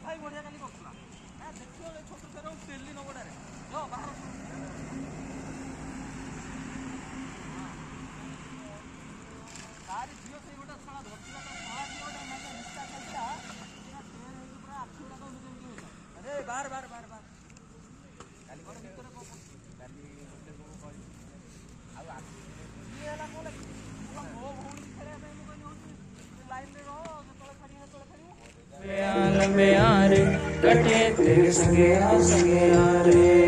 ଭାଇ ବଢିଆ କାଲି କରୁଥିଲା ଦେଖିବ ଛୋଟ ଛୁଆର ଟେଲି ନବଡ଼ାରେ ବାହାର ତାରି ଝିଅ ସେଇ ଗୋଟେ ଛଡ଼ା ଧରିଥିଲା ତା ଛଡ଼ା ଝିଅ ଗୋଟେ ମାନେ ନିଶା ଖାଇଥିଲା ପୁରା ଆଖି ଗୁଡ଼ାକ ଆରେ ବାହାର ବାହାର ବାହାର ବାହାର କାଲି ଗୋଟେ ଭିତରେ କାଲି ଗୋଟେ କ'ଣ କହିବି ଆଉ ଇଏ ହେଲା କ'ଣ ଲାଗି ମୋ ଭଉଣୀ ଖେଳିବା ପାଇଁ ମୁଁ କହିଲି ହେଉଛି ଲାଇନ୍ରେ ରହ ଯେତେବେଳେ ଖେଳିବ ସେତେବେଳେ ଖେଳିବ कटे तेरे संगे यारे